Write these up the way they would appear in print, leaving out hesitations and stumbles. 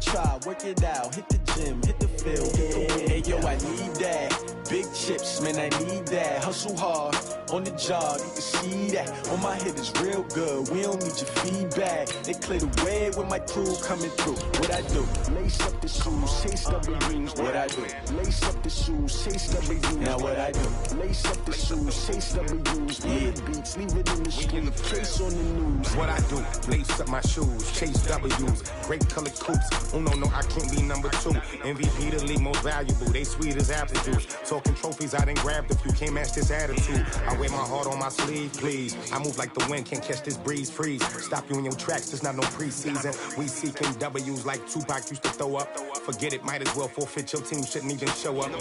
try, work it out, hit the gym, hit the field, get the win. Hey, yo, I need that. Big chips, man, I need that. Hustle hard, on the job, you can see that. On my hit is real good, we don't need your feedback. They clear the way with my crew coming through. What I do? Lace up the shoes, chase W's. What I do? Lace up the shoes, chase W's. Now what I do? Lace up the shoes, chase W's. Yeah, beats, leave it in the street, trace on the news. What I do? Lace up my shoes, chase W's. Great colored coops. Oh no, I can't be number 2. MVP the league most valuable. They sweet as apple juice. Talking trophies, I done grabbed a few. Can't match this attitude. I wear my heart on my sleeve, please. I move like the wind, can't catch this breeze. Freeze. Stop you in your tracks. There's not no preseason. We seeking W's like Tupac used to throw up. Forget it, might as well forfeit. Your team shouldn't even show up.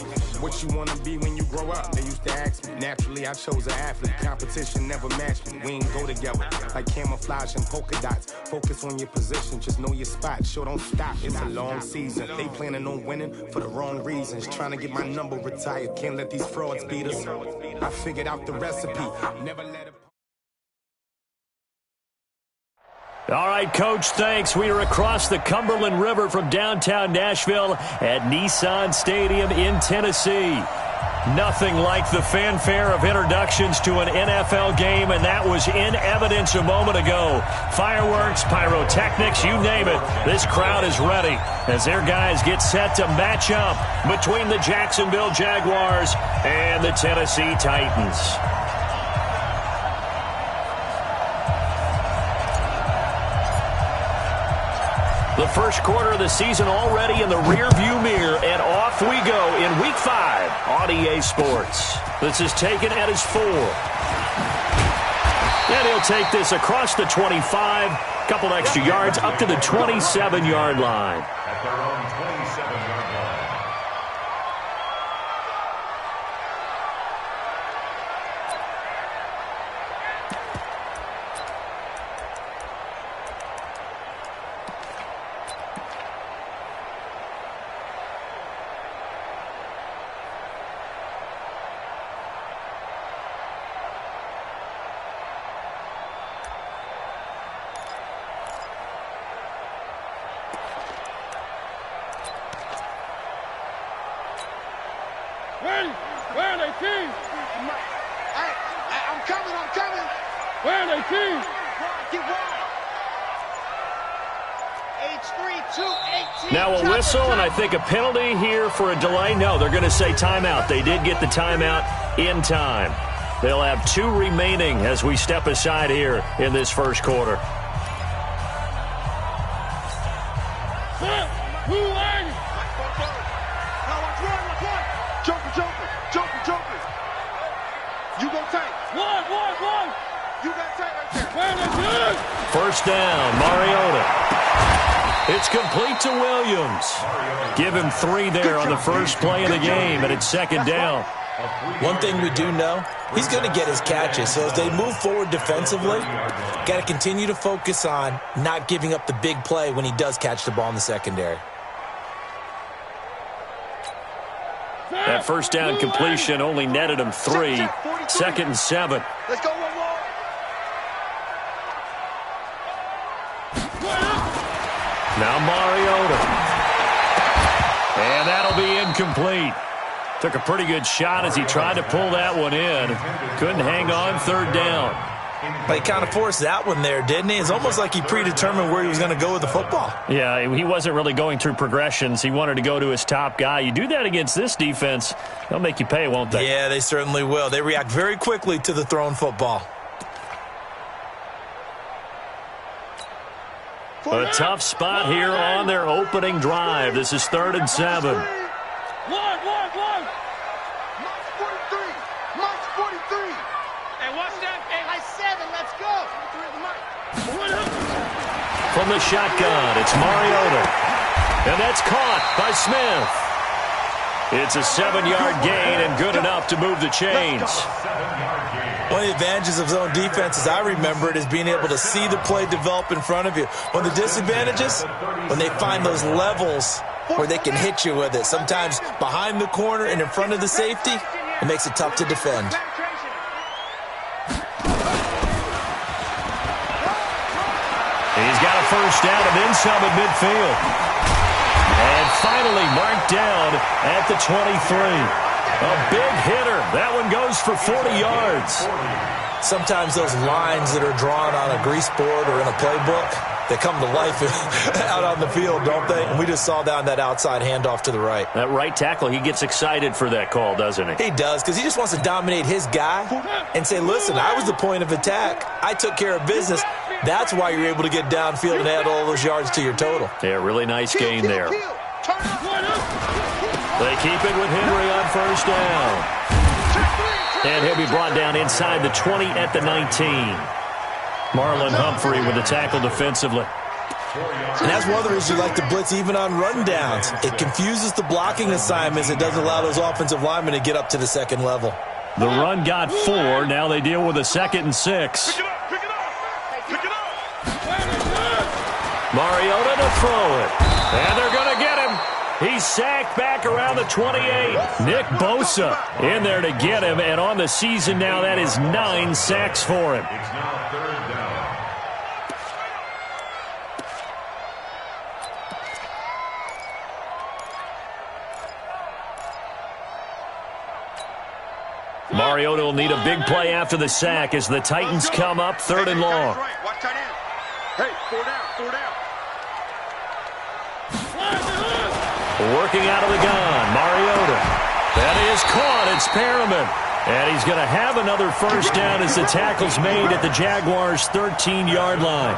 What you wanna be when you grow up? They used to ask me. Naturally, I chose an athlete. Competition never matched me. We ain't go together like camouflage and polka dots. Focus on your position, just know your spot. Sure, don't stop. It's a long season. They planning on winning for the wrong reasons. Trying to get my number retired. Can't let these frauds beat us. I figured out the recipe. Never let it. All right, Coach, thanks. We are across the Cumberland River from downtown Nashville at Nissan Stadium in Tennessee. Nothing like the fanfare of introductions to an NFL game, and that was in evidence a moment ago. Fireworks, pyrotechnics, you name it. This crowd is ready as their guys get set to match up between the Jacksonville Jaguars and the Tennessee Titans. The first quarter of the season already in the rearview mirror, and off we go in Week 5 on EA Sports. This is taken at his 4. And he'll take this across the 25, couple extra yards up to the 27-yard line. At their own 27-yard line. Where are they, team? I'm coming. Where are they, team? Get wide. H3-2-18. Now a whistle, and I think a penalty here for a delay. No, they're going to say timeout. They did get the timeout in time. They'll have 2 remaining as we step aside here in this first quarter. You gon' take. One. You got take right there. First down, Mariota. It's complete to Williams. Give him 3 there on the first play of the game, and it's second down. One thing we do know, he's going to get his catches. So as they move forward defensively, got to continue to focus on not giving up the big play when he does catch the ball in the secondary. That first down completion only netted him 3. Second and 7. Let's go one more. Now Mariota. And that'll be incomplete. Took a pretty good shot as he tried to pull that one in. Couldn't hang on, third down. But he kind of forced that one there, didn't he? It's almost like he predetermined where he was going to go with the football. Yeah, he wasn't really going through progressions. He wanted to go to his top guy. You do that against this defense, they'll make you pay, won't they? Yeah, they certainly will. They react very quickly to the thrown football. A tough spot here on their opening drive. This is 3rd and 7. One. March 43. Hey, watch that. Hey, like 7. Let's go. From the shotgun, it's Mariota. And that's caught by Smith. It's a 7-yard gain and good enough to move the chains. One of the advantages of zone defense, as I remember it, is being able to see the play develop in front of you. One of the disadvantages, when they find those levels where they can hit you with it. Sometimes behind the corner and in front of the safety, it makes it tough to defend. He's got a first down and then some at midfield. brought down at the 23. A big hitter. That one goes for 40 yards. Sometimes those lines that are drawn on a grease board or in a playbook, they come to life out on the field, don't they? And we just saw down that outside handoff to the right. That right tackle, he gets excited for that call, doesn't he? He does, because he just wants to dominate his guy and say, listen, I was the point of attack. I took care of business. That's why you're able to get downfield and add all those yards to your total. Yeah, really nice gain there. They keep it with Henry on first down. And he'll be brought down inside the 20 at the 19. Marlon Humphrey with the tackle defensively. And that's one of the reasons you like to blitz even on rundowns. It confuses the blocking assignments. It doesn't allow those offensive linemen to get up to the second level. The run got 4. Now they deal with a 2nd and 6. Pick it up. Mariota to throw it. And they're going to get him. He's sacked back around the 28. Nick Bosa in there to get him. And on the season now, that is 9 sacks for him. It's now 3rd down. Mariota will need a big play after the sack as the Titans come up 3rd and long. Watch tight end. Hey, 4 down. Working out of the gun, Mariota. That is caught. It's Perriman. And he's going to have another first down as the tackle's made at the Jaguars' 13-yard line.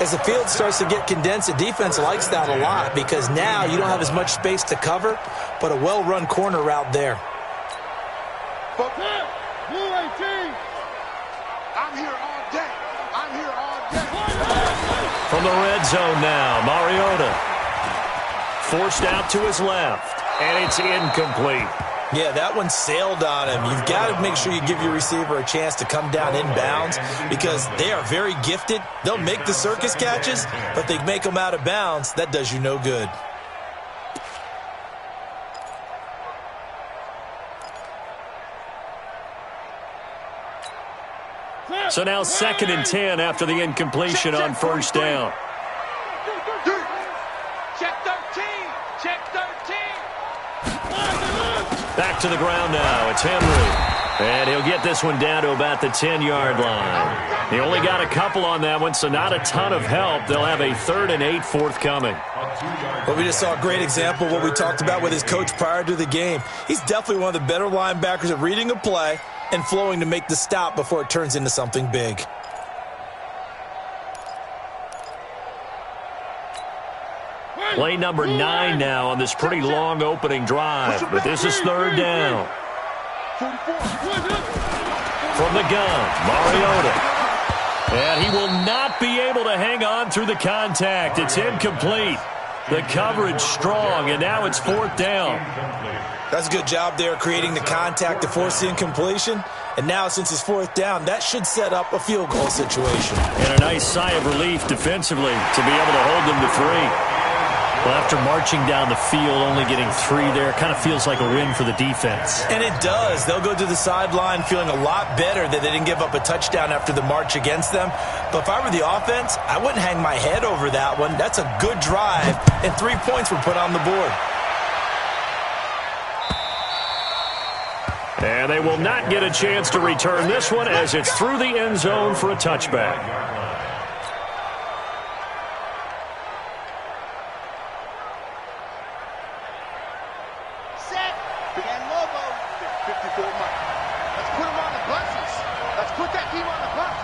As the field starts to get condensed, the defense likes that a lot because now you don't have as much space to cover, but a well-run corner route there. I'm here all day. From the red zone now, Mariota. Forced out to his left, and it's incomplete. Yeah, that one sailed on him. You've got to make sure you give your receiver a chance to come down inbounds because they are very gifted. They'll make the circus catches, but they make them out of bounds. That does you no good. So now 2nd and 10 after the incompletion on first down. Back to the ground now. It's Henry. And he'll get this one down to about the 10-yard line. He only got a couple on that one, so not a ton of help. They'll have a 3rd and 8 forthcoming. Well, we just saw a great example of what we talked about with his coach prior to the game. He's definitely one of the better linebackers at reading a play and flowing to make the stop before it turns into something big. Play number 9 now on this pretty long opening drive, but this is 3rd down. From the gun, Mariota. And he will not be able to hang on through the contact. It's incomplete. The coverage strong, and now it's 4th down. That's a good job there creating the contact to force the incompletion. And now, since it's 4th down, that should set up a field goal situation. And a nice sigh of relief defensively to be able to hold them to 3. Well, after marching down the field, only getting 3 there, kind of feels like a win for the defense. And it does. They'll go to the sideline feeling a lot better that they didn't give up a touchdown after the march against them. But if I were the offense, I wouldn't hang my head over that one. That's a good drive, and 3 points were put on the board. And they will not get a chance to return this one as it's through the end zone for a touchback. Set. And Lobo. 54 Mike. Let's put him on the buses. Let's put that team on the bus.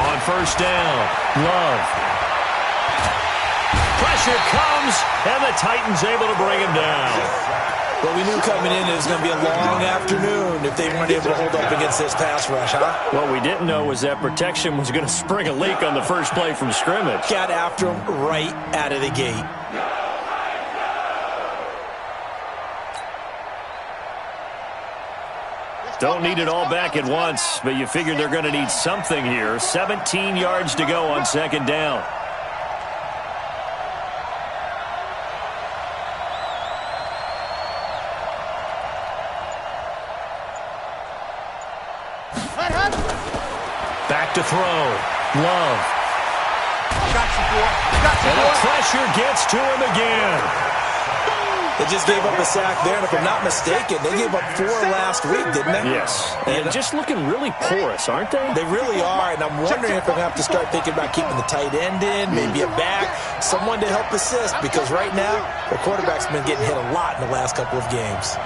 On first down, Love. Pressure comes, and the Titans able to bring him down. Well, we knew coming in it was going to be a long afternoon if they weren't able to hold up against this pass rush, huh? What we didn't know was that protection was going to spring a leak on the first play from scrimmage. Got after him right out of the gate. Don't need it all back at once, but you figured they're going to need something here. 17 yards to go on second down. Back to throw. Love. And the pressure gets to him again. They just gave up a sack there, and if I'm not mistaken, they gave up 4 last week, didn't they? Yes. And just looking really porous, aren't they? They really are, and I'm wondering if they're going to have to start thinking about keeping the tight end in, maybe a back, someone to help assist, because right now, their quarterback's been getting hit a lot in the last couple of games.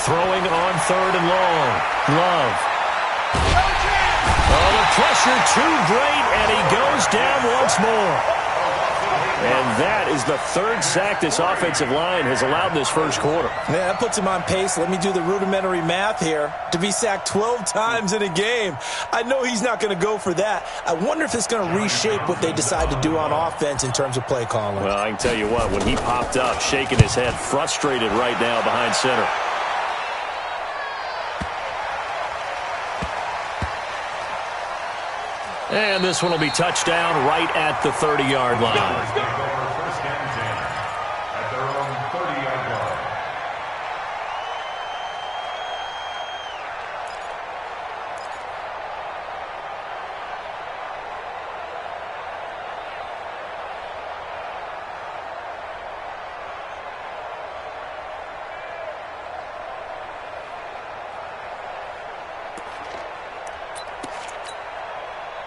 Throwing on 3rd and long. Love. Oh, the pressure too great, and he goes down once more. And that is the 3rd sack this offensive line has allowed this first quarter. Yeah, that puts him on pace. Let me do the rudimentary math here. To be sacked 12 times in a game, I know he's not going to go for that. I wonder if it's going to reshape what they decide to do on offense in terms of play calling. Well, I can tell you what, when he popped up, shaking his head, frustrated right now behind center. And this one will be touchdown right at the 30-yard line. First and 10 at their own 30-yard line.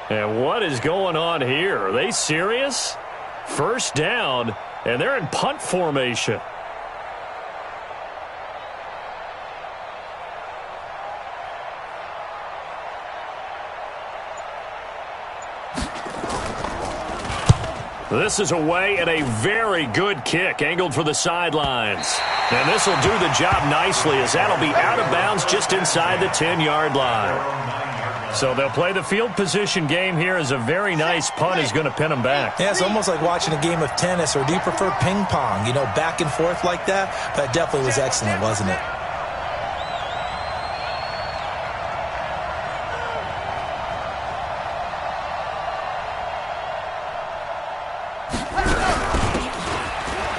And what is going on here? Are they serious? First down, and they're in punt formation. This is away and a very good kick, angled for the sidelines. And this will do the job nicely, as that'll be out of bounds just inside the 10-yard line. So they'll play the field position game here, as a very nice punt is going to pin them back. Yeah, it's almost like watching a game of tennis, or do you prefer ping pong? You know, back and forth like that? That definitely was excellent, wasn't it?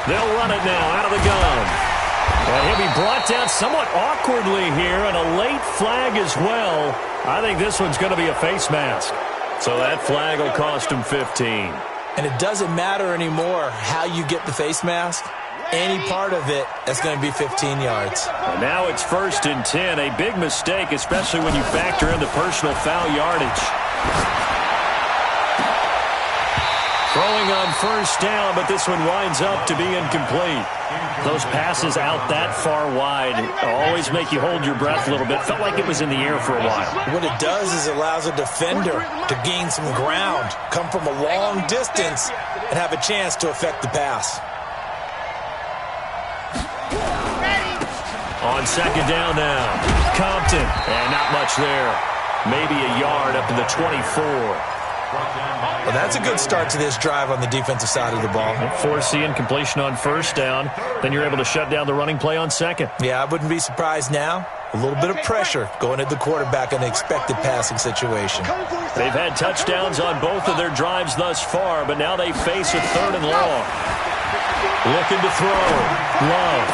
They'll run it now out of the gun. And he'll be brought down somewhat awkwardly here, and a late flag as well. I think this one's going to be a face mask. So that flag will cost him 15. And it doesn't matter anymore how you get the face mask. Any part of it, that's going to be 15 yards. And now it's 1st and 10. A big mistake, especially when you factor in the personal foul yardage. Throwing on first down, but this one winds up to be incomplete. Those passes out that far wide always make you hold your breath a little bit. Felt like it was in the air for a while. What it does is it allows a defender to gain some ground, come from a long distance, and have a chance to affect the pass. On 2nd down now, Compton, and not much there. Maybe a yard up to the 24. Well, that's a good start to this drive on the defensive side of the ball. Forcing completion on first down. Then you're able to shut down the running play on 2nd. Yeah, I wouldn't be surprised now. A little bit of pressure going at the quarterback in an expected passing situation. They've had touchdowns on both of their drives thus far, but now they face a 3rd and long. Looking to throw. Love.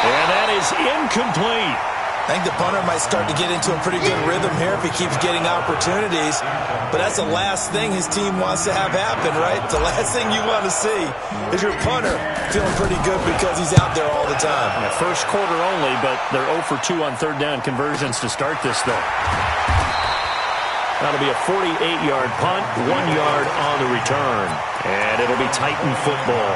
And that is incomplete. I think the punter might start to get into a pretty good rhythm here if he keeps getting opportunities. But that's the last thing his team wants to have happen, right? The last thing you want to see is your punter feeling pretty good because he's out there all the time. Yeah, first quarter only, but they're 0 for 2 on 3rd down conversions to start this thing. That'll be a 48-yard punt, 1 yard on the return. And it'll be Titan football.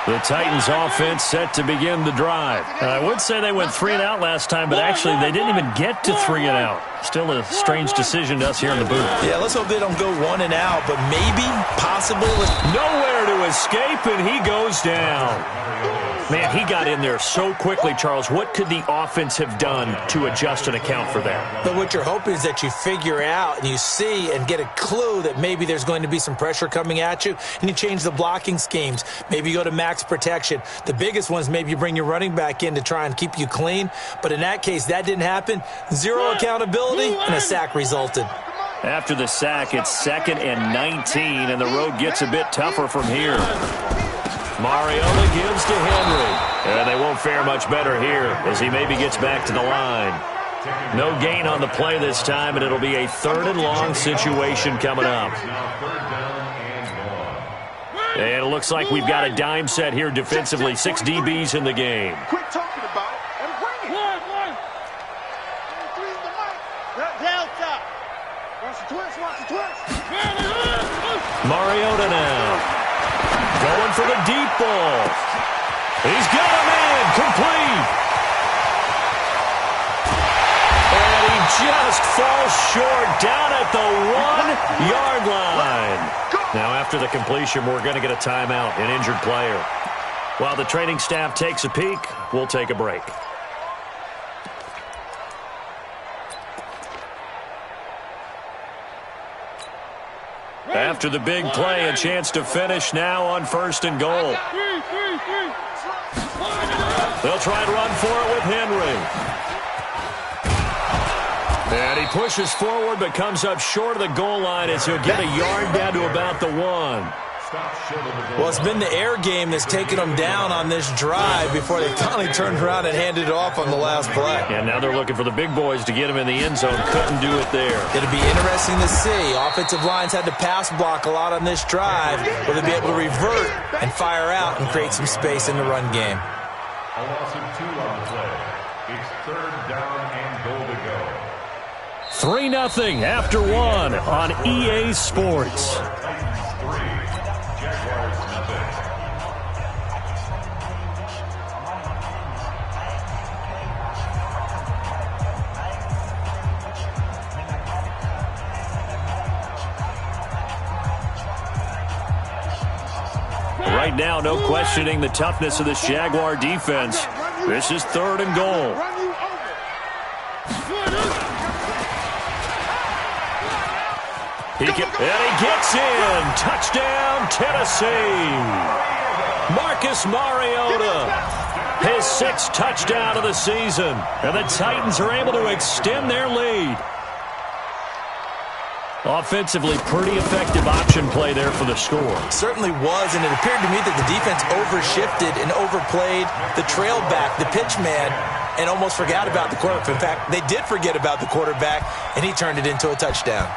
The Titans offense set to begin the drive. I would say they went 3 and out last time, but actually they didn't even get to 3 and out. Still a strange decision to us here in the booth. Yeah, let's hope they don't go 1 and out, but maybe, possible. Nowhere to escape, and he goes down. Man, he got in there so quickly, Charles. What could the offense have done to adjust and account for that? But what you're hoping is that you figure out and you see and get a clue that maybe there's going to be some pressure coming at you, and you change the blocking schemes. Maybe you go to max protection. The biggest ones, maybe you bring your running back in to try and keep you clean. But in that case, that didn't happen. 0 accountability, and a sack resulted. After the sack, it's 2nd and 19, and the road gets a bit tougher from here. Mariota gives to Henry. And they won't fare much better here as he maybe gets back to the line. No gain on the play this time, and it'll be a 3rd and long situation coming up. And it looks like we've got a dime set here defensively. 6 DBs in the game. Quit talking about it and bring it. Delta. Watch the twist, watch the twist. Mariota now. Going for the deep ball. He's got him in. Complete. And he just falls short down at the 1-yard line. Now, after the completion, we're going to get a timeout, an injured player. While the training staff takes a peek, we'll take a break. After the big play, a chance to finish now on 1st and goal. They'll try and run for it with Henry. And he pushes forward but comes up short of the goal line as he'll get a yard down to about the 1. Well, it's been the air game that's taken them down on this drive before they finally turned around and handed it off on the last play. And now they're looking for the big boys to get him in the end zone. Couldn't do it there. It'll be interesting to see. Offensive lines had to pass block a lot on this drive. Will they be able to revert and fire out and create some space in the run game? A loss of 2 on the play. It's 3rd down and goal to go. 3-0 after 1 on EA Sports. Titans 3, Jaguars nothing. Right now, no questioning the toughness of this Jaguar defense. This is 3rd and goal. And he gets in. Touchdown, Tennessee. Marcus Mariota, his 6th touchdown of the season. And the Titans are able to extend their lead. Offensively, pretty effective option play there for the score. Certainly was, and it appeared to me that the defense overshifted and overplayed the trail back, the pitch man, and almost forgot about the quarterback. In fact, they did forget about the quarterback, and he turned it into a touchdown.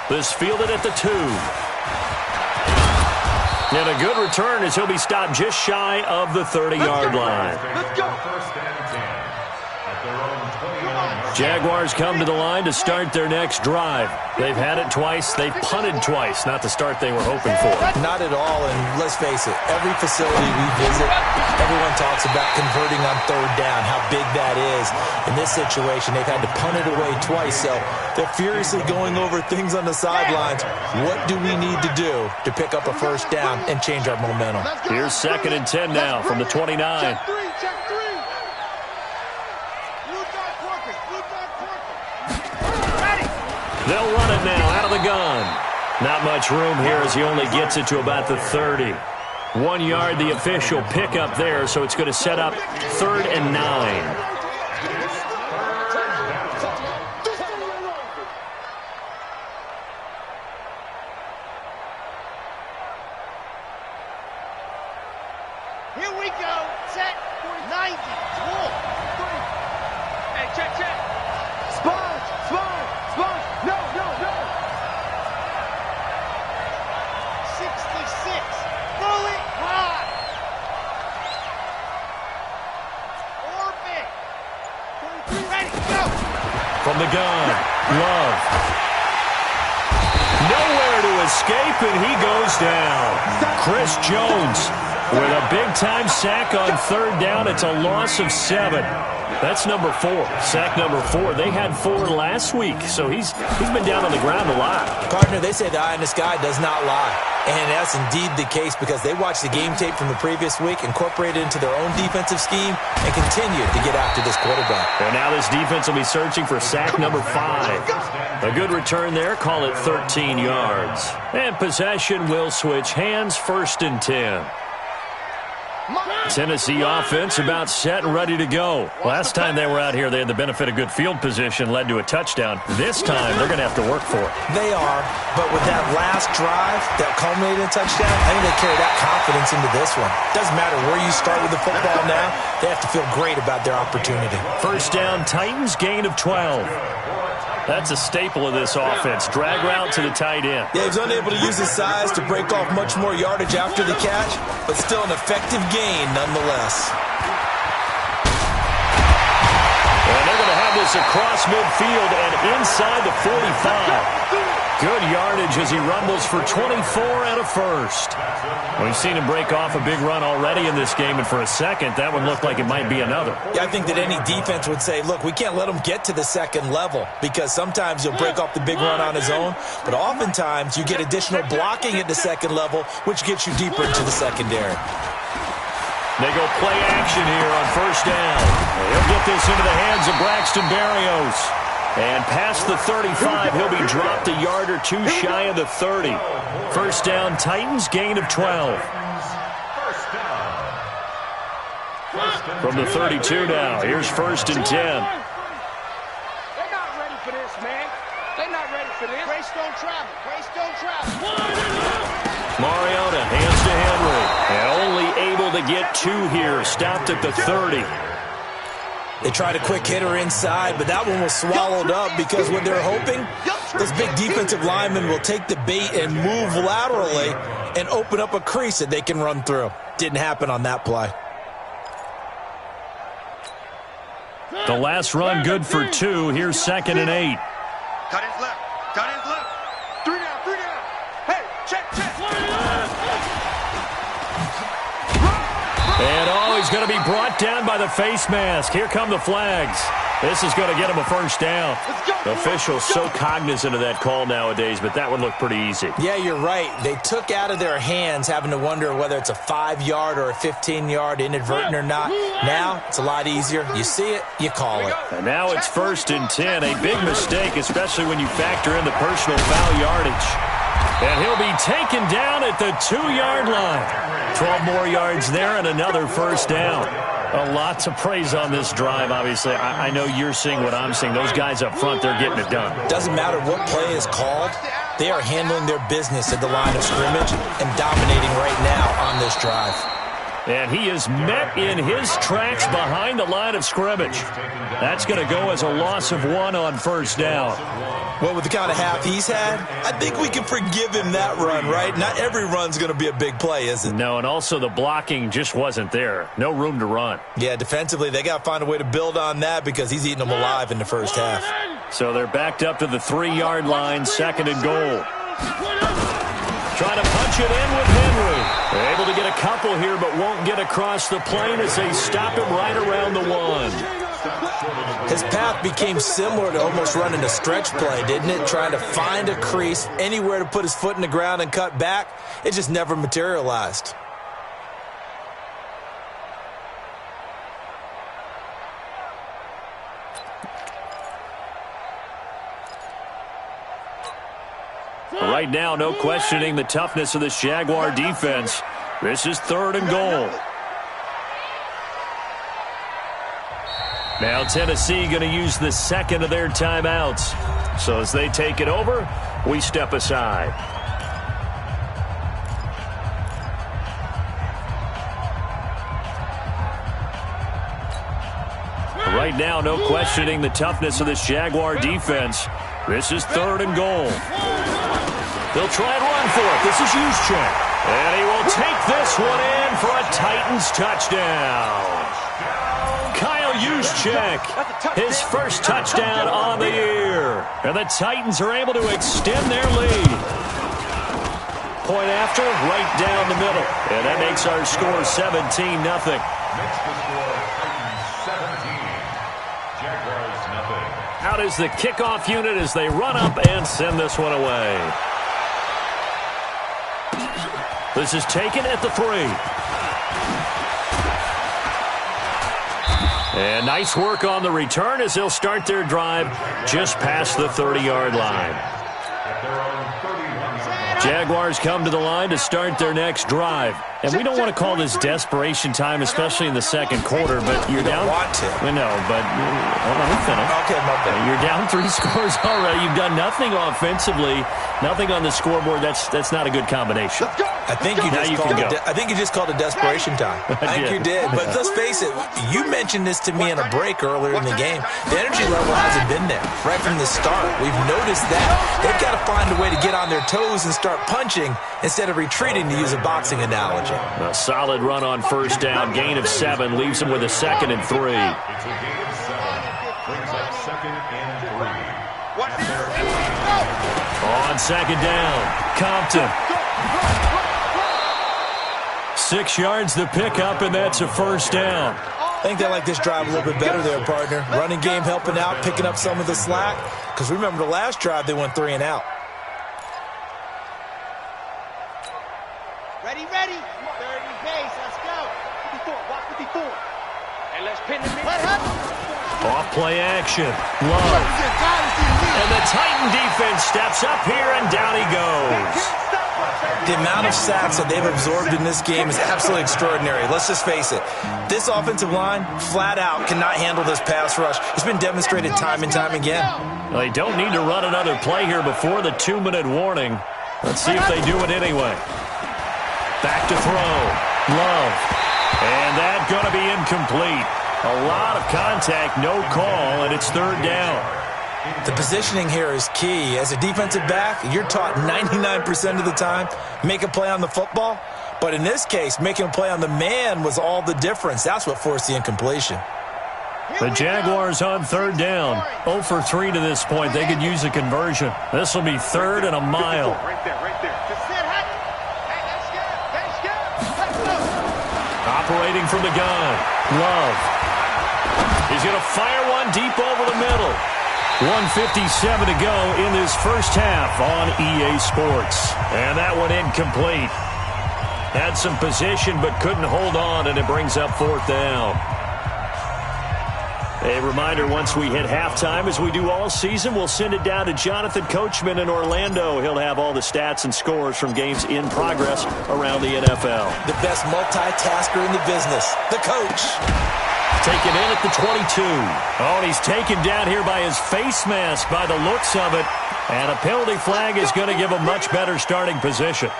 This fielded at the 2. And a good return as he'll be stopped just shy of the 30-yard line. Let's go. 1st and 10 at their own 29. Jaguars come to the line to start their next drive. They've had it twice. They've punted twice. Not the start they were hoping for. Not at all, and let's face it, every facility we visit, everyone talks about converting on 3rd down, how big that is. In this situation, they've had to punt it away twice, so they're furiously going over things on the sidelines. What do we need to do to pick up a 1st down and change our momentum? Here's 2nd and 10 now from the 29. Check 3, check 3. Blue dot working, blue dot working. Ready. They'll run it now out of the gun. Not much room here as he only gets it to about the 30. 1 yard, the official pickup there, so it's going to set up 3rd and 9. Here we go. Set. 90. Roll. Hey, check, check. Sponge, sponge, sponge. No, no, no. 66. Throw it high. Orbit. 23. Ready, go. From the gun, Love. Nowhere to escape, and he goes down. Chris Jones with a big-time sack on 3rd down. It's a loss of 7. That's number 4. Sack number 4. They had 4 last week, so he's been down on the ground a lot. Partner, they say the eye in the sky does not lie. And that's indeed the case because they watched the game tape from the previous week, incorporated it into their own defensive scheme, and continued to get after this quarterback. And now this defense will be searching for sack number 5. A good return there. Call it 13 yards. And possession will switch hands. 1st and 10. Tennessee offense about set and ready to go. Last time they were out here, they had the benefit of good field position, led to a touchdown. This time, they're going to have to work for it. They are, but with that last drive that culminated in a touchdown, I think they carry that confidence into this one. Doesn't matter where you start with the football now, they have to feel great about their opportunity. First down, Titans, gain of 12. That's a staple of this offense. Drag route to the tight end. Yeah, he's unable to use his size to break off much more yardage after the catch, but still an effective gain nonetheless. And they're going to have this across midfield and inside the 45. Good yardage as he rumbles for 24 and a first. We've seen him break off a big run already in this game, and for a second, that one looked like it might be another. Yeah, I think that any defense would say, look, we can't let him get to the second level, because sometimes he'll break off the big run on his own, but oftentimes you get additional blocking at the second level, which gets you deeper into the secondary. They go play action here on first down. He'll get this into the hands of Braxton Berrios. And past the 35, he'll be dropped a yard or two shy of the 30. First down, Titans, gain of 12. From the 32 now, here's first and 10. They're not ready for this, man. They're not ready for this. Grace don't travel. Grace don't travel. Mariota hands to Henry. And only able to get two here. Stopped at the 30. They tried a quick hitter inside, but that one was swallowed up because what they're hoping, this big defensive lineman will take the bait and move laterally and open up a crease that they can run through. Didn't happen on that play. The last run good for two. Here's second and 8. Cut his left. Cut his left. 3 down. 3 down. Hey, check. And he's going to be brought down by the face mask. Here come the flags. This is going to get him a first down. The officials so cognizant of that call nowadays, but that one looked pretty easy. Yeah, you're right. They took out of their hands having to wonder whether it's a 5-yard or a 15-yard inadvertent or not. Now, it's a lot easier. You see it, you call it. And now it's first and 10. A big mistake, especially when you factor in the personal foul yardage. And he'll be taken down at the 2-yard line. 12 more yards there and another first down. A lot to praise on this drive, obviously. I know you're seeing what I'm seeing. Those guys up front, they're getting it done. Doesn't matter what play is called. They are handling their business at the line of scrimmage and dominating right now on this drive. And he is met in his tracks behind the line of scrimmage. That's going to go as a loss of 1 on first down. Well, with the kind of half he's had, I think we can forgive him that run, right? Not every run's going to be a big play, is it? No, and also the blocking just wasn't there. No room to run. Yeah, defensively, they got to find a way to build on that because he's eating them alive in the first half. So they're backed up to the 3-yard line, second and goal. Trying to punch it in with Henry. They're able to get a couple here, but won't get across the plane as they stop him right around the 1. His path became similar to almost running a stretch play, didn't it? Trying to find a crease, anywhere to put his foot in the ground and cut back. It just never materialized. Right now, no questioning the toughness of this Jaguar defense. This is third and goal. Now Tennessee going to use the second of their timeouts. So as they take it over, we step aside. Right now, no questioning the toughness of this Jaguar defense. This is third and goal. They'll try and run for it. This is Juszczyk. And he will take this one in for a Titans touchdown. Kyle Juszczyk, his first touchdown on the year. And the Titans are able to extend their lead. Point after, right down the middle. And that makes our score 17-0. Makes the score Titans 17. Jaguars nothing. Out is the kickoff unit as they run up and send this one away. This is taken at the 3. And nice work on the return as they'll start their drive just past the 30-yard line. Jaguars come to the line to start their next drive. And we don't want to call this desperation time, especially in the second quarter, but you're down. You don't want to. No, but let me finish. Okay, my bad. You're down 3 scores already. You've done nothing offensively, nothing on the scoreboard. That's not a good combination. I think you just called it desperation time. I think you did. But let's face it, you mentioned this to me in a break earlier in the game. The energy level hasn't been there right from the start. We've noticed that. They've got to find a way to get on their toes and start punching instead of retreating, to use a boxing analogy. A solid run on first down. Gain of 7 leaves them with a 2nd and 3. It's a gain of 7. Brings up 2nd and 3. On 2nd down, Compton. 6 yards the pickup, and that's a first down. I think they like this drive a little bit better there, partner. Running game helping out, picking up some of the slack. Because remember the last drive, they went 3 and out. Ready. 30 pace. Let's go. 54. And let's pin the Off play action. Love. And the Titan defense steps up here, and down he goes. The amount of sacks that they've absorbed in this game is absolutely extraordinary. Let's just face it. This offensive line, flat out, cannot handle this pass rush. It's been demonstrated time and time again. Well, they don't need to run another play here before the 2-minute warning. Let's see if they do it anyway. Back to throw. Love. And that's going to be incomplete. A lot of contact, no call, and it's 3rd down. The positioning here is key. As a defensive back, you're taught 99% of the time, make a play on the football. But in this case, making a play on the man was all the difference. That's what forced the incompletion. The Jaguars on 3rd down. 0 for 3 to this point. They could use a conversion. This will be 3rd and a mile. Right there. Operating from the gun. Love. He's going to fire one deep over the middle. 1:57 to go in this first half on EA Sports. And that one incomplete. Had some position but couldn't hold on, and it brings up 4th down. A reminder, once we hit halftime, as we do all season, we'll send it down to Jonathan Coachman in Orlando. He'll have all the stats and scores from games in progress around the NFL. The best multitasker in the business, the coach. Taken in at the 22. Oh, and he's taken down here by his face mask by the looks of it. And a penalty flag is going to give a much better starting position.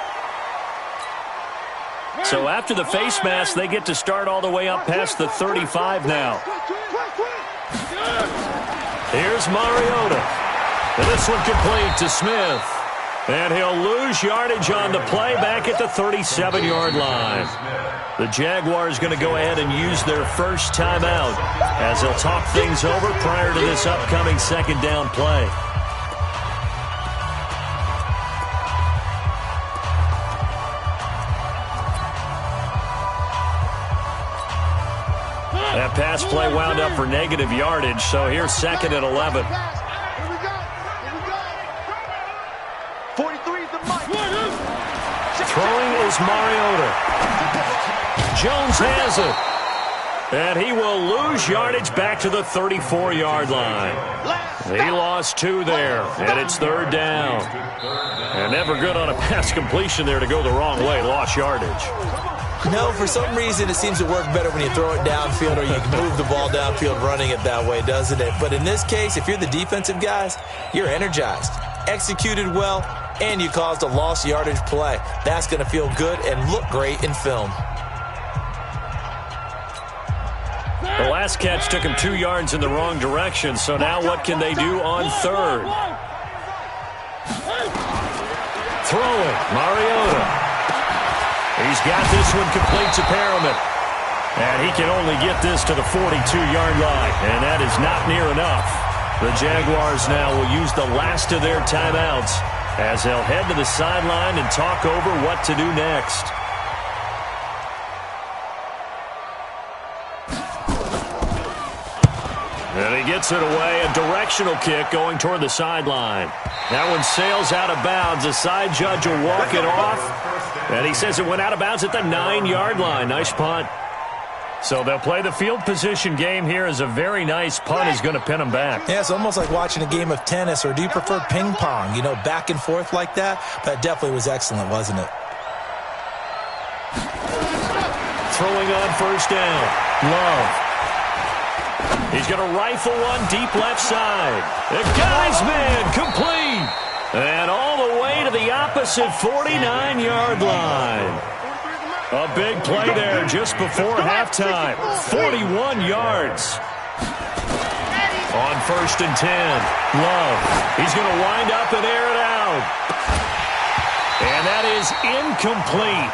So after the face mask, they get to start all the way up past the 35 now. Here's Mariota. And this one complete to Smith. And he'll lose yardage on the play back at the 37-yard line. The Jaguars going to go ahead and use their first timeout as they'll talk things over prior to this upcoming 2nd down play. That pass play wound up for negative yardage, so here's 2nd and 11. 43 is the mic. Throwing is Mariota. Jones has it. And he will lose yardage back to the 34-yard line. He lost 2 there, and it's 3rd down. And never good on a pass completion there to go the wrong way. Lost yardage. No, for some reason it seems to work better when you throw it downfield or you can move the ball downfield running it that way, doesn't it? But in this case, if you're the defensive guys, you're energized, executed well, and you caused a lost yardage play. That's going to feel good and look great in film. The last catch took him 2 yards in the wrong direction, so now what can they do on 3rd? Throwing, Mariota. He's got this one complete to Perriman. And he can only get this to the 42-yard line, and that is not near enough. The Jaguars now will use the last of their timeouts as they'll head to the sideline and talk over what to do next. And he gets it away, a directional kick going toward the sideline. That one sails out of bounds. The side judge will walk it off. And he says it went out of bounds at the 9-yard line. Nice punt. So they'll play the field position game here as a very nice punt is going to pin them back. Yeah, it's almost like watching a game of tennis, or do you prefer ping pong? You know, back and forth like that? That definitely was excellent, wasn't it? Throwing on first down. Love. He's going to rifle one deep left side. The guy's man complete. And all the way to the opposite 49-yard line. A big play there just before halftime. 41 yards. On first and 10. Love. He's going to wind up and air it out. And that is incomplete.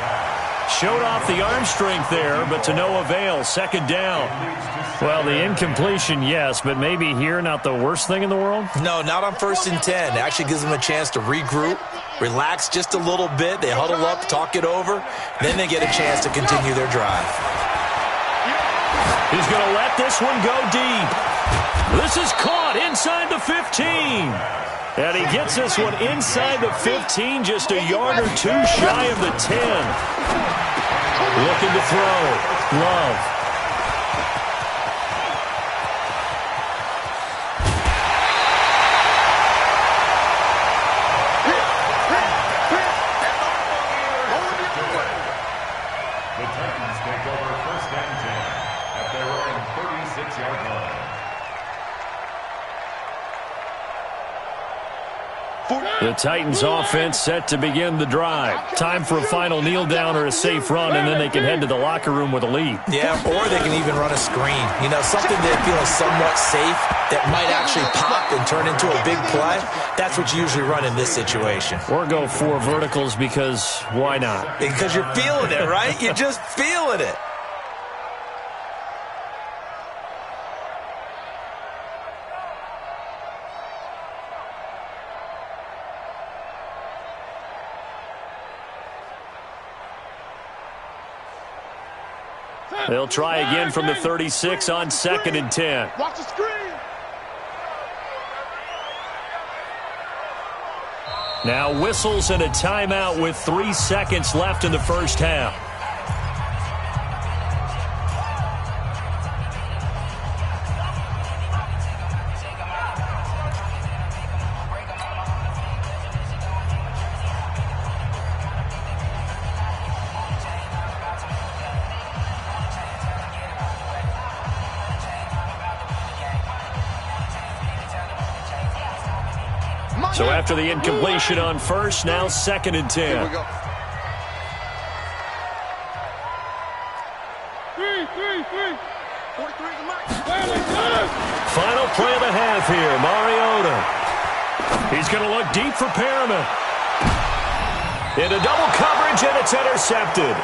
Showed off the arm strength there, but to no avail. Second down. Well, the incompletion, yes, but maybe here not the worst thing in the world? No, not on first and 10. It actually gives them a chance to regroup, relax just a little bit. They huddle up, talk it over. Then they get a chance to continue their drive. He's going to let this one go deep. This is caught inside the 15. And he gets this one inside the 15, just a yard or two shy of the 10. Looking to throw. Love. The Titans take over first and 10 at their own 36-yard line. The Titans offense set to begin the drive. Time for a final kneel down or a safe run, and then they can head to the locker room with a lead. Yeah, or they can even run a screen. You know, something they feel is somewhat safe that might actually pop and turn into a big play. That's what you usually run in this situation. Or go 4 verticals because why not? Because you're feeling it, right? You're just feeling it. They'll try again from the 36 on second and 10. Watch the screen. Now whistles and a timeout with 3 seconds left in the first half. So after the incompletion on first, now second and 10. Here we go. Three. 43 is the max. Final play of the half here, Mariota. He's going to look deep for Perriman. Into double coverage, and it's intercepted.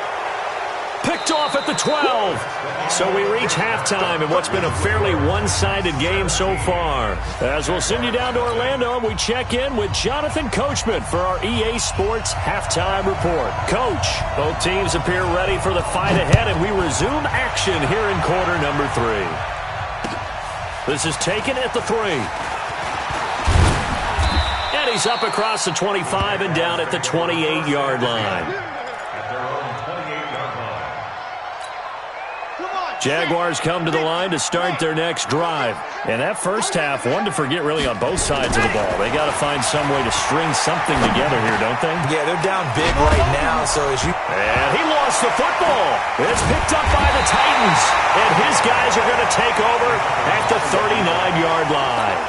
Picked off at the 12. So we reach halftime in what's been a fairly one-sided game so far. As we'll send you down to Orlando, we check in with Jonathan Coachman for our EA Sports Halftime Report. Coach, both teams appear ready for the fight ahead, and we resume action here in quarter number 3. This is taken at the 3. And he's up across the 25 and down at the 28-yard line. Jaguars come to the line to start their next drive. And that first half, one to forget really on both sides of the ball. They got to find some way to string something together here, don't they? Yeah, they're down big right now. So as you... And he lost the football. It's picked up by the Titans. And his guys are going to take over at the 39-yard line.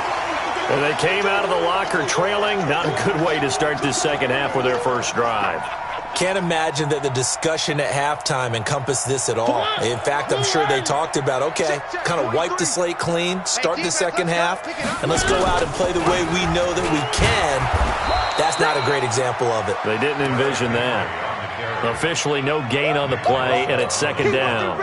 And they came out of the locker trailing. Not a good way to start this second half with their first drive. Can't imagine that the discussion at halftime encompassed this at all. In fact, I'm sure they talked about, okay, kind of wipe the slate clean, start the second half, and let's go out and play the way we know that we can. That's not a great example of it. They didn't envision that. Officially no gain on the play, and it's second down.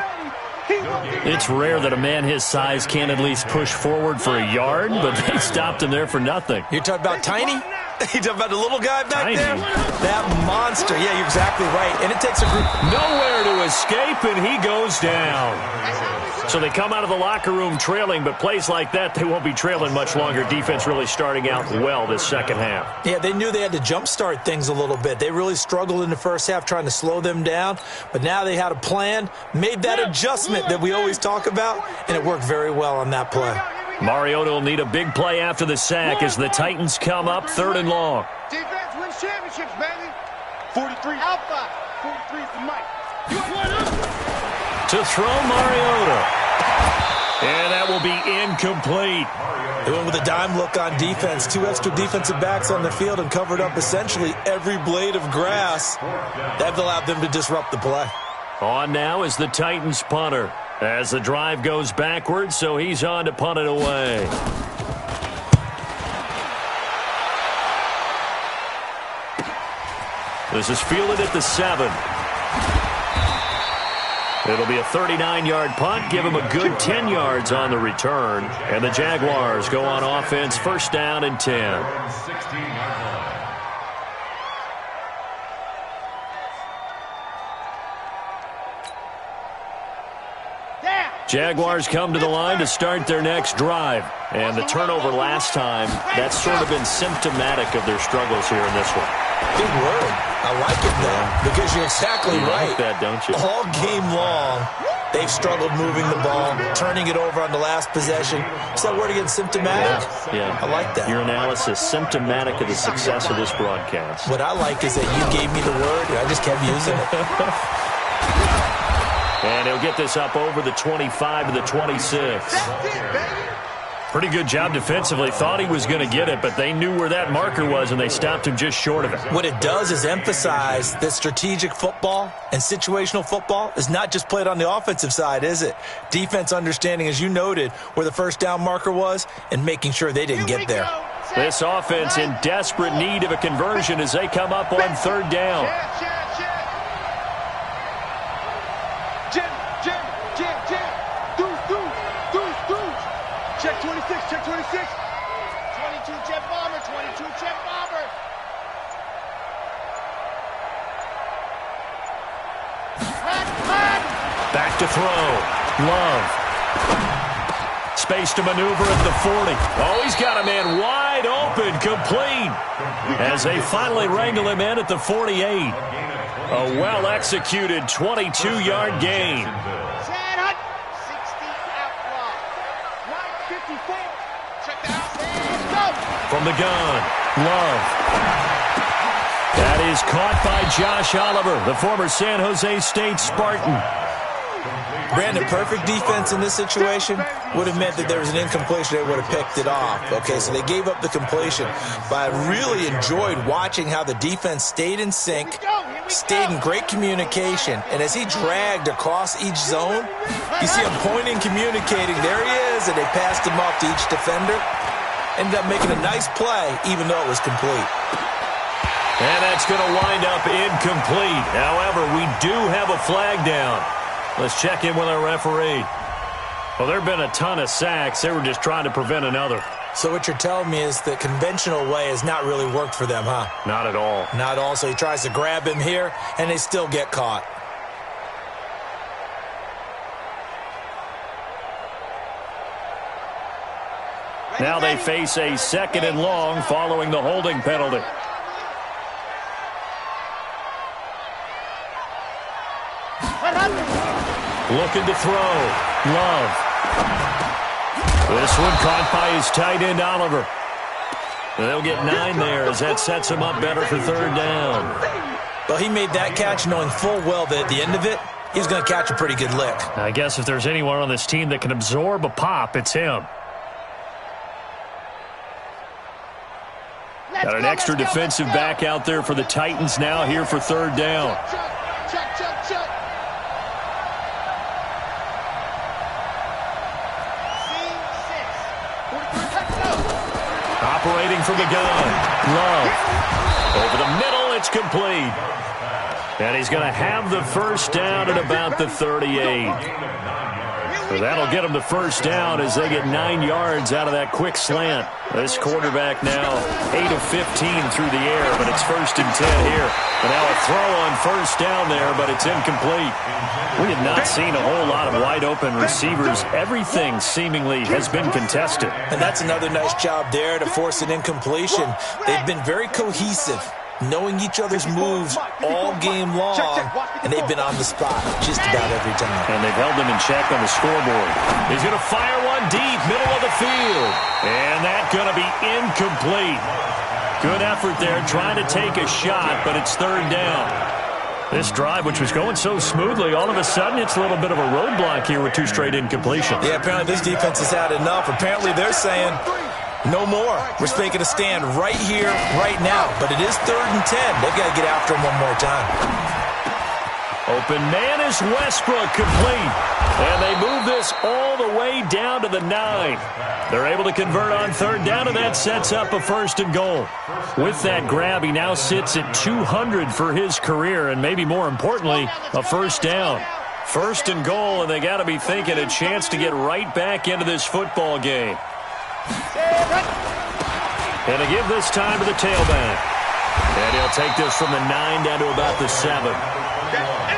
It's rare that a man his size can't at least push forward for a yard, but they stopped him there for nothing. You're talking about Tiny? You talking about the little guy back Tiny. there? That monster. Yeah, you're exactly right. And it takes a group. Nowhere to escape, and he goes down. So they come out of the locker room trailing, but plays like that, they won't be trailing much longer. Defense really starting out well this second half. Yeah, they knew they had to jumpstart things a little bit. They really struggled in the first half trying to slow them down, but now they had a plan, made that adjustment that we always talk about, and it worked very well on that play. Mariota will need a big play after the sack as the Titans come up 3rd and long. Defense wins championships, baby. 43. Alpha. 43 for Mike. You want up? To throw Mariota. And that will be incomplete. They went with a dime look on defense. 2 extra defensive backs on the field and covered up essentially every blade of grass. That allowed them to disrupt the play. On now is the Titans punter. As the drive goes backwards, so he's on to punt it away. This is fielded at the 7. It'll be a 39-yard punt. Give him a good 10 yards on the return. And the Jaguars go on offense, 1st down and 10. Jaguars come to the line to start their next drive. And the turnover last time, that's sort of been symptomatic of their struggles here in this one. Big word. I like it, though, because you're exactly right. You like that, don't you? All game long, they've struggled moving the ball, turning it over on the last possession. Is that word again, symptomatic? Yeah. I like that. Your analysis, symptomatic of the success of this broadcast. What I like is that you gave me the word, and I just kept using it. And he'll get this up over the 25 to the 26. Pretty good job defensively. Thought he was going to get it, but they knew where that marker was, and they stopped him just short of it. What it does is emphasize that strategic football and situational football is not just played on the offensive side, is it? Defense understanding, as you noted, where the 1st down marker was and making sure they didn't get there. This offense in desperate need of a conversion as they come up on 3rd down. Check 26, check 26. 22 jet bomber, 22 jet bomber. Back to throw. Love. Space to maneuver at the 40. Oh, he's got a man wide open, complete. As they finally wrangle him in at the 48. A well-executed 22-yard gain. From the gun, Love. That is caught by Josh Oliver, the former San Jose State Spartan. Brandon, perfect defense in this situation would have meant that there was an incompletion. They would have picked it off. Okay, so they gave up the completion. But I really enjoyed watching how the defense stayed in sync, stayed in great communication. And as he dragged across each zone, you see him pointing, communicating. There he is, and they passed him off to each defender. Ended up making a nice play, even though it was complete. And that's going to wind up incomplete. However, we do have a flag down. Let's check in with our referee. Well, there have been a ton of sacks. They were just trying to prevent another. So what you're telling me is the conventional way has not really worked for them, huh? Not at all. Not at all. So he tries to grab him here, and they still get caught. Now they face a 2nd and long following the holding penalty. Looking to throw. Love. This one caught by his tight end, Oliver. They'll get 9 there as that sets him up better for 3rd down. Well, he made that catch knowing full well that at the end of it, he was going to catch a pretty good lick. I guess if there's anyone on this team that can absorb a pop, it's him. Got an extra defensive back out there for the Titans now here for 3rd down. Check. Operating from the gun. Love. Over the middle, it's complete. And he's going to have the 1st down at about the 38. So that'll get them the first down as they get 9 yards out of that quick slant. This quarterback now 8 of 15 through the air, but it's 1st and 10 here. And now a throw on first down there, but it's incomplete. We have not seen a whole lot of wide-open receivers. Everything seemingly has been contested. And that's another nice job there to force an incompletion. They've been very cohesive, knowing each other's moves all game long, and they've been on the spot just about every time. And they've held them in check on the scoreboard. He's going to fire one deep, middle of the field. And that's going to be incomplete. Good effort there, trying to take a shot, but it's 3rd down. This drive, which was going so smoothly, all of a sudden it's a little bit of a roadblock here with 2 straight incompletions. Yeah, apparently this defense has had enough. Apparently they're saying, no more. We're making a stand right here, right now. But it is 3rd and 10. They've got to get after him one more time. Open man is Westbrook, complete. And they move this all the way down to the 9. They're able to convert on 3rd down, and that sets up a 1st and goal. With that grab, he now sits at 200 for his career, and maybe more importantly, a 1st down. 1st and goal, and they got to be thinking a chance to get right back into this football game. And to give this time to the tailback. And he'll take this from the 9 down to about the 7.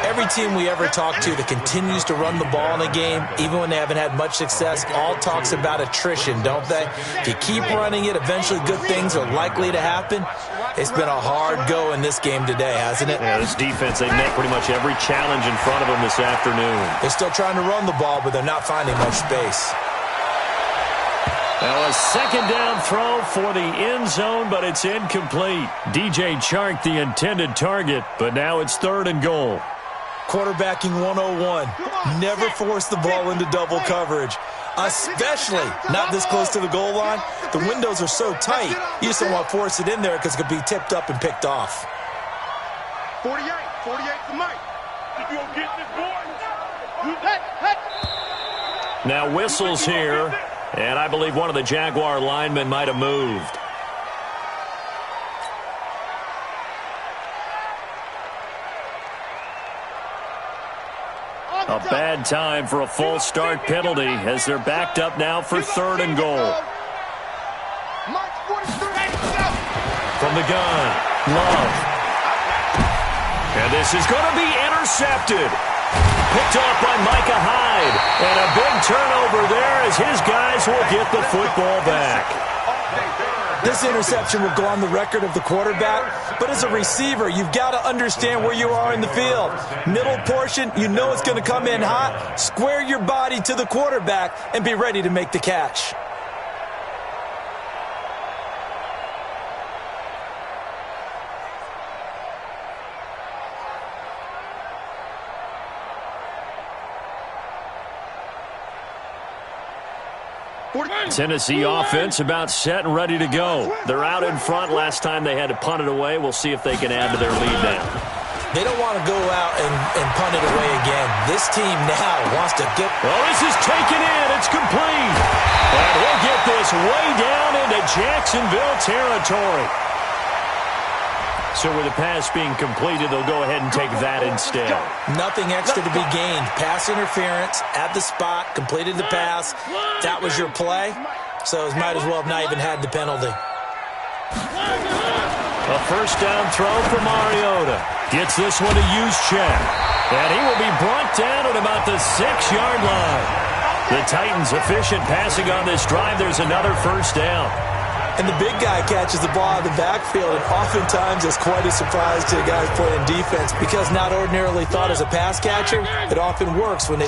Every team we ever talk to that continues to run the ball in a game, even when they haven't had much success, all talks about attrition, don't they? If you keep running it, eventually good things are likely to happen. It's been a hard go in this game today, hasn't it? Yeah, this defense, they met pretty much every challenge in front of them this afternoon. They're still trying to run the ball, but they're not finding much space. Now a 2nd down throw for the end zone, but it's incomplete. DJ Chark, the intended target, but now it's 3rd and goal. Quarterbacking 101. Never force the ball into double coverage, especially not this close to the goal line. The windows are so tight, you just don't want to force it in there because it could be tipped up and picked off. 48 for Mike. You gonna get this boy? Now whistles here, and I believe one of the Jaguar linemen might have moved. A bad time for a false start penalty as they're backed up now for 3rd and goal. From the gun, Love. And this is going to be intercepted. Picked off by Micah Hyde. And a big turnover there as his guys will get the football back. This interception will go on the record of the quarterback, but as a receiver, you've got to understand where you are in the field. Middle portion, you know it's going to come in hot. Square your body to the quarterback and be ready to make the catch. Tennessee offense about set and ready to go. They're out in front. Last time they had to punt it away. We'll see if they can add to their lead now. They don't want to go out and punt it away again. This team now wants to get... Well, this is taken in. It's complete. And he'll get this way down into Jacksonville territory. So with the pass being completed, they'll go ahead and take that instead. Nothing extra to be gained. Pass interference at the spot, completed the pass. That was your play. So it might as well have not even had the penalty. A 1st down throw for Mariota. Gets this one to Juszczyk. And he will be brought down at about the 6-yard line. The Titans efficient passing on this drive. There's another 1st down. And the big guy catches the ball out of the backfield, and oftentimes it's quite a surprise to the guys playing defense because not ordinarily thought as a pass catcher, it often works when they